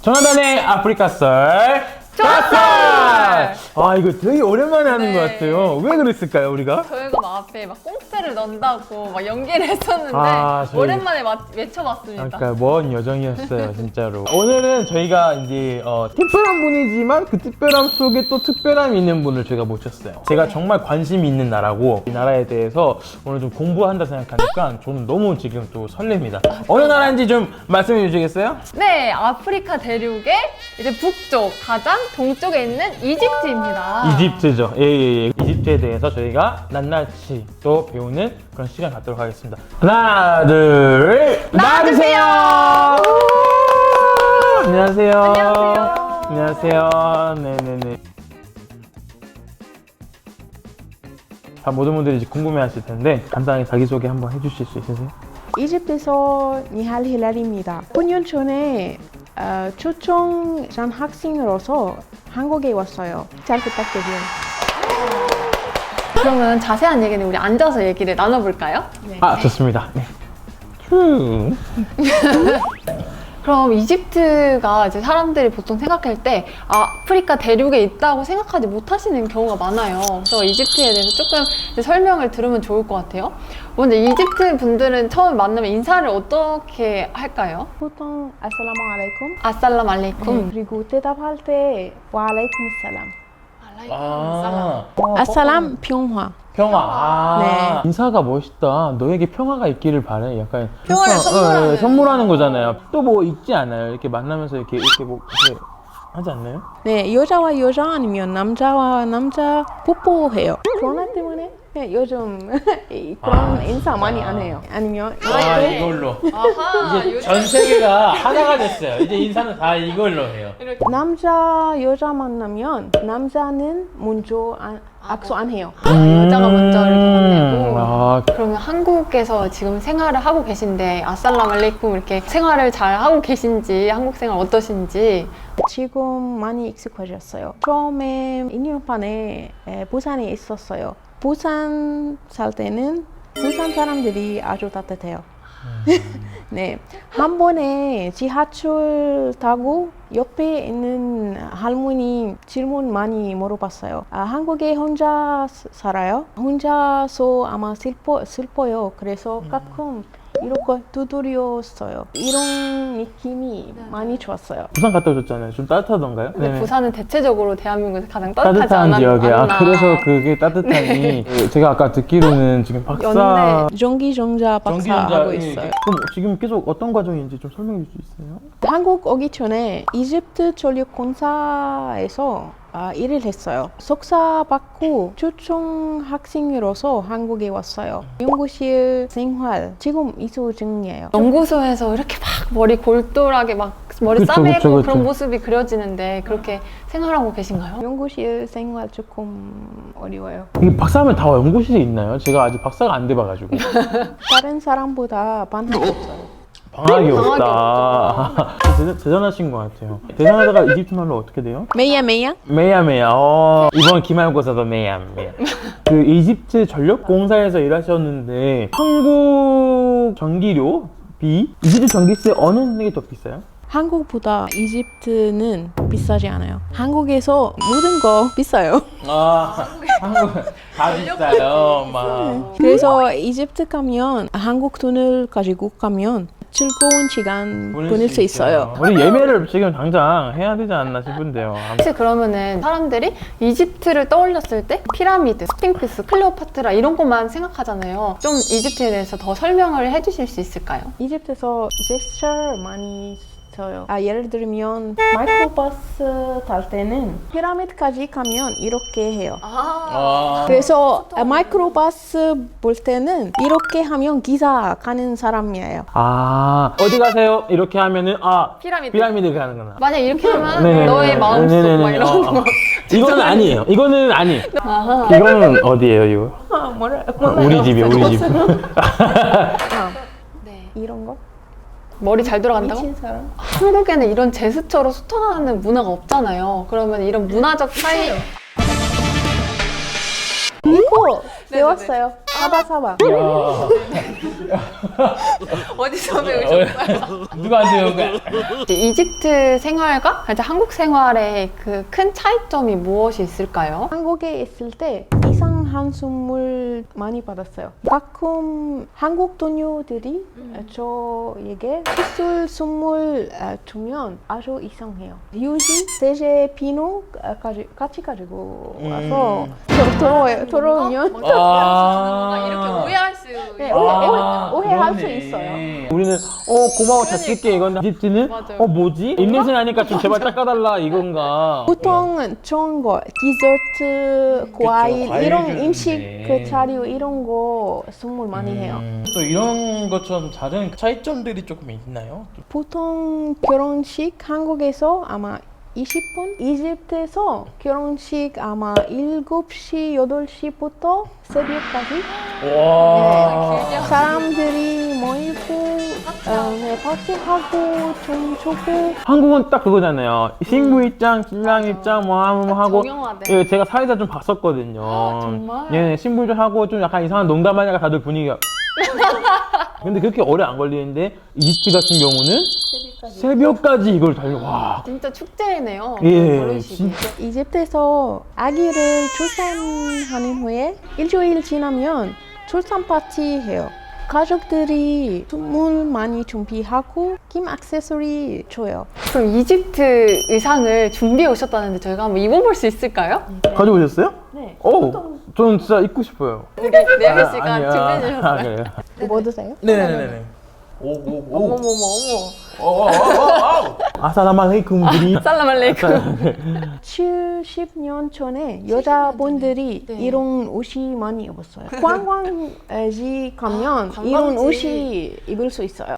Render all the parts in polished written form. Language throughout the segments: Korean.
조나단의 아프리카 썰 좋았어! 아 이거 되게 오랜만에 하는 것 같아요. 왜 그랬을까요 우리가? 저희가 막 앞에 막 꽁트를 넣는다고 막 연기를 했었는데 저희- 오랜만에 외쳐봤습니다. 그러니까 먼 여정이었어요 진짜로. 오늘은 저희가 이제 특별한 분이지만 그 특별함 속에 또 특별함이 있는 분을 저희가 모셨어요. 제가 정말 관심이 있는 나라고 이 나라에 대해서 오늘 좀 공부한다 생각하니까 저는 너무 지금 또 설렙니다. 어느 나라인지 좀 말씀해 주시겠어요? 네, 아프리카 대륙의 이제 북쪽, 가장 동쪽에 있는 이집트입니다. 이집트죠. 예. 이집트에 대해서 저희가 낱낱이 또 배우는 그런 시간 갖도록 하겠습니다. 하나, 둘, 나와주세요! 안녕하세요. 안녕하세요. 네네네. 모든 분들이 이제 궁금해 하실 텐데 간단하게 자기소개 한번 해주실 수 있으세요? 이집트에서 니할 힐랄입니다. 9년 전에 초청 전 학생으로서 한국에 왔어요. 잘 부탁드려요. 그러면 자세한 얘기는 우리 앉아서 얘기를 나눠볼까요? 네. 좋습니다. 네. 그럼 이집트가 이제 사람들이 보통 생각할 때 아프리카 대륙에 있다고 생각하지 못하시는 경우가 많아요. 그래서 이집트에 대해서 조금 이제 설명을 들으면 좋을 것 같아요. 먼저 이집트 분들은 처음 만나면 인사를 어떻게 할까요? 보통 아살라무 알라이쿰. 아살람 알레이쿰. 그리고 대답할 때 와알라이쿰 살람. 아살람 평화. 평화. 네. 인사가 멋있다. 너에게 평화가 있기를 바래. 약간 평화를 선물하는. 선물하는 거잖아요. 또 뭐 있지 않아요? 이렇게 만나면서 이렇게 뭐 이렇게 하지 않나요? 네, 여자와 여자 아니면 남자와 남자 뽀뽀해요. 코로나 때문에 요즘 그런 인사 많이 안 해요. 아니면 이걸로. 아하, 이제 전 세계가 하나가 됐어요. 이제 인사는 다 이걸로 해요. 남자 여자 만나면 남자는 먼저 악수 안 해요. 여자가 먼저 이렇게 만나고. 아, 그러면 한국에서 지금 생활을 하고 계신데 아살람 알레이쿰 이렇게 생활을 잘 하고 계신지 한국 생활 어떠신지. 지금 많이 익숙해졌어요. 처음에 2년 반에 부산에 있었어요. 부산 살 때는 부산 사람들이 아주 따뜻해요. 네, 한 번에 지하철 타고 옆에 있는 할머니 질문 많이 물어봤어요. 한국에 혼자 살아요? 혼자서 아마 슬퍼요. 그래서 가끔 이렇게 두드렸어요. 이런 느낌이 많이 좋았어요. 부산 갔다 오셨잖아요. 좀 따뜻하던가요? 근데 네네. 부산은 대체적으로 대한민국에서 가장 따뜻하지 따뜻한 지역에. 않나. 그래서 그게 따뜻함이 제가 아까 듣기로는 지금 박사 연대. 전기전자 박사 하고 있어요. 그럼 지금 계속 어떤 과정인지 좀 설명해 줄 수 있어요? 한국 오기 전에 이집트 전력공사에서 일을 했어요. 석사 받고 초청 학생으로서 한국에 왔어요. 연구실 생활 지금 이수 중이에요. 연구소에서 이렇게 막 머리 골똘하게 막 머리 그쵸, 싸매고 그쵸, 그쵸. 그런 모습이 그려지는데 그렇게 생활하고 계신가요? 연구실 생활 조금 어려워요. 이게 박사하면 다 연구실에 있나요? 제가 아직 박사가 안 돼봐가지고. 다른 사람보다 반할 없어요. 방학이 방학이 없다. 대단하신 것 같아요. 대단하다가 이집트 말로 어떻게 돼요? 메야. 메야. 이번 기말고사도 메야. 그 이집트 전력공사에서 일하셨는데 한국 전기료비 이집트 전기세 어느 게 더 비싸요? 한국보다 이집트는 비싸지 않아요. 한국에서 모든 거 비싸요. 한국 다 비싸요. 막. 그래서 이집트 가면 한국 돈을 가지고 가면 즐거운 시간 보낼 수 있어요. 우리 예매를 지금 당장 해야 되지 않나 싶은데요. 혹시 그러면은 사람들이 이집트를 떠올렸을 때 피라미드, 스핑크스, 클레오파트라 이런 것만 생각하잖아요. 좀 이집트에 대해서 더 설명을 해주실 수 있을까요? 이집트에서 제스처 많이 써요. 예를 들면 마이크로버스 탈 때는 피라미드까지 가면 이렇게 해요. 그래서 마이크로버스 볼 때는 이렇게 하면 기사 가는 사람이에요. 어디 가세요? 이렇게 하면은 피라미드. 가는구나. 만약 이렇게 하면 네네네. 너의 마음속 네네네. 막 이런 거. 이거는 아니에요. 이거는 아니. 아하. 이거는 어디예요, 이거? 우리 집이요, 우리 집. 네. 이런 거? 머리 잘 돌아간다고? 미친 사람? 한국에는 이런 제스처로 소통하는 문화가 없잖아요. 그러면 이런 문화적 차이. 이거 배웠어요. 사바사바. 어디서 배우셨어요? 누구한테 배운 거야? 이집트 생활과 이제 한국 생활의 그 큰 차이점이 무엇이 있을까요? 한국에 있을 때 이상한 선물 많이 받았어요. 가끔 한국 동료들이 저에게 수술 선물 주면 아주 이상해요. 휴지, 세제, 비누 같이 가지고 와서 들어오면 이렇게 오해할 수 네, 있어요. 오해할 수 그러네. 있어요. 우리는 고마워 잘 쓸게 이건데 이집트는 맞아요. 뭐지? 입냄새 나니까 좀 제발 닦아달라 이건가? 보통 좋은 거, 디저트, 과일 과일 이런 주는데. 음식 그 자료 이런 거 선물 많이 해요. 또 이런 것처럼 다른 차이점들이 조금 있나요? 보통 결혼식 한국에서 아마 20분? 이집트에서 결혼식 아마 7시, 8시부터 새벽까지 와. 사람들이 모이고 파티하고 좀 좋고 한국은 딱 그거잖아요. 신부 입장, 신랑 입장 뭐 하고. 정형화돼. 예, 제가 사회자 좀 봤었거든요. 정말? 예, 신부 좀 하고 좀 약간 이상한 농담하니까 다들 분위기가. 근데 그렇게 오래 안 걸리는데 이집트 같은 경우는 새벽까지 이걸 달려. 와. 진짜 축제네요. 예, 결혼식이. 진짜. 이집트에서 아기를 출산하는 후에 일주일 지나면 출산 파티 해요. 가족들이 선물 많이 준비하고 김 액세서리 줘요. 그럼 이집트 의상을 준비해 오셨다는데 저희가 한번 입어볼 수 있을까요? 가져오셨어요? 네. 오, 저는 진짜 입고 싶어요. 우리 네비 씨가 아니야. 준비해 주셨어요. 그래요? 뭐 드세요? 네네네네. 오오오. 어머머머. 아사라말레이쿰 드립. 살라말레이쿰. 70년 전에 여자분들이 네. 이런 옷이 많이 입었어요. 관광지 가면 관광지. 이런 옷이 입을 수 있어요.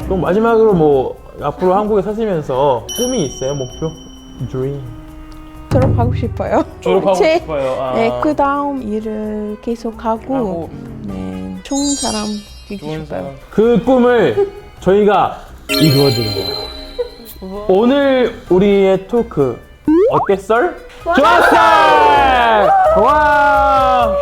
그럼 마지막으로 뭐 앞으로 한국에 사시면서 꿈이 있어요? 목표? Dream. 졸업하고 싶어요. 졸업하고 제- 싶어요. 아. 네, 그 다음 일을 계속하고 하고, 네, 좋은 사람 되기 좋은 싶어요. 사람. 그 꿈을 저희가 이루어드려요. 오늘 우리의 토크 어땠어? 좋았어! 와!